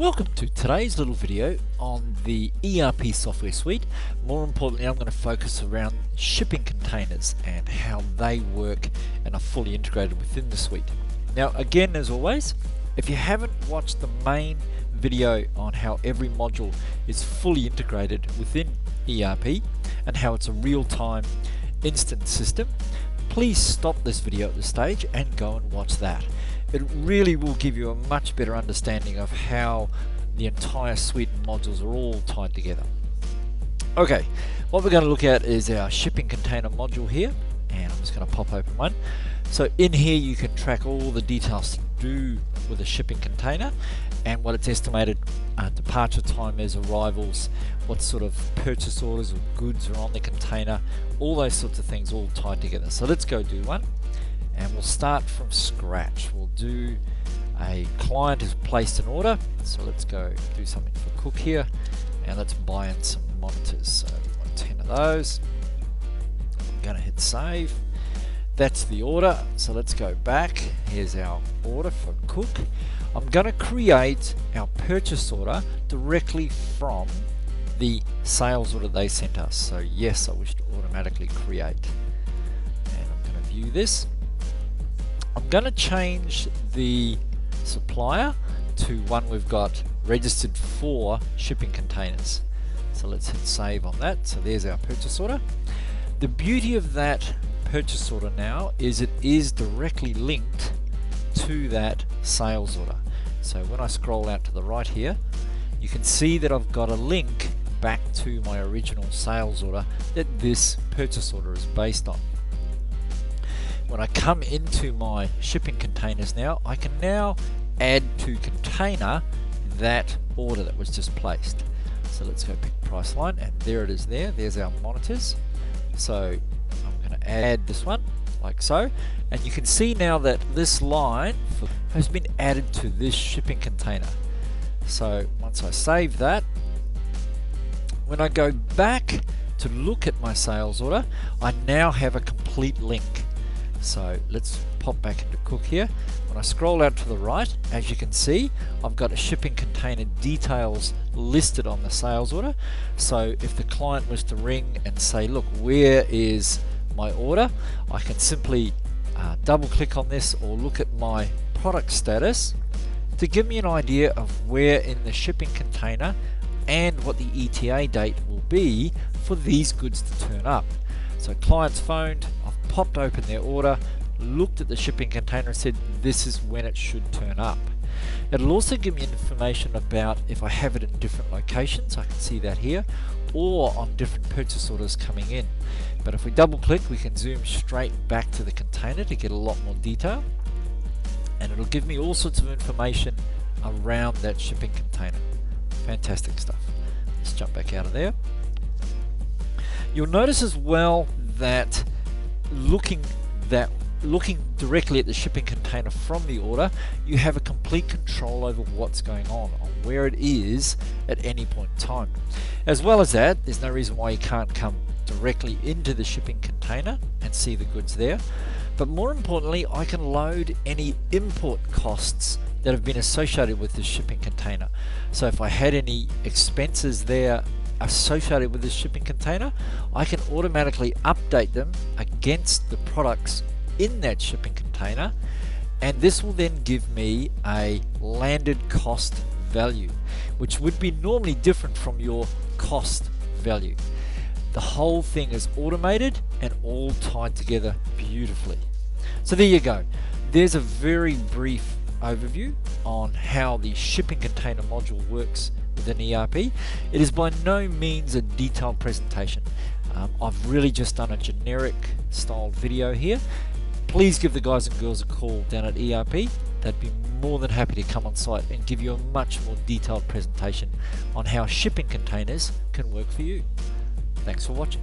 Welcome to today's little video on the ERP software suite. More importantly, I'm going to focus around shipping containers and how they work and are fully integrated within the suite. Now again, as always, if you haven't watched the main video on how every module is fully integrated within ERP and how it's a real-time instant system, please stop this video at this stage and go and watch that. It really will give you a much better understanding of how the entire suite of modules are all tied together. Okay, what we're going to look at is our shipping container module here, and I'm just going to pop open one. So in here you can track all the details to do with a shipping container and what its estimated departure time is, arrivals, what sort of purchase orders or goods are on the container, all those sorts of things all tied together. So let's go do one. And we'll start from scratch. We'll do a client has placed an order, so let's go do something for Cook here, and let's buy in some monitors. So we want 10 of those. I'm going to hit save. That's the order, so let's go back. Here's our order for Cook. I'm going to create our purchase order directly from the sales order they sent us. So yes, I wish to automatically create. And I'm going to view this. I'm going to change the supplier to one we've got registered for shipping containers. So let's hit save on that. So there's our purchase order. The beauty of that purchase order now is it is directly linked to that sales order. So when I scroll out to the right here, you can see that I've got a link back to my original sales order that this purchase order is based on. When I come into my shipping containers now, I can now add to container that order that was just placed. So let's go pick price line, and there it is there. There's our monitors. So I'm going to add this one like so, and you can see now that this line has been added to this shipping container. So once I save that, when I go back to look at my sales order, I now have a complete link. So let's pop back into Cook here. When I scroll out to the right, as you can see, I've got a shipping container details listed on the sales order. So if the client was to ring and say, look, where is my order? I can simply double click on this or look at my product status to give me an idea of where in the shipping container and what the ETA date will be for these goods to turn up. So client's phoned, I've popped open their order, looked at the shipping container and said this is when it should turn up. It'll also give me information about if I have it in different locations, I can see that here, or on different purchase orders coming in. But if we double click, we can zoom straight back to the container to get a lot more detail, and it'll give me all sorts of information around that shipping container. Fantastic stuff. Let's jump back out of there. You'll notice as well that looking directly at the shipping container from the order, you have a complete control over what's going on where it is at any point in time. As well as that, there's no reason why you can't come directly into the shipping container and see the goods there. But more importantly, I can load any import costs that have been associated with this shipping container. So if I had any expenses there associated with this shipping container, I can automatically update them against the products in that shipping container, and this will then give me a landed cost value, which would be normally different from your cost value. The whole thing is automated and all tied together beautifully. So there you go. There's a very brief overview on how the shipping container module works within ERP. It is by no means a detailed presentation. I've really just done a generic style video here. Please give the guys and girls a call down at ERP. They'd be more than happy to come on site and give you a much more detailed presentation on how shipping containers can work for you. Thanks for watching.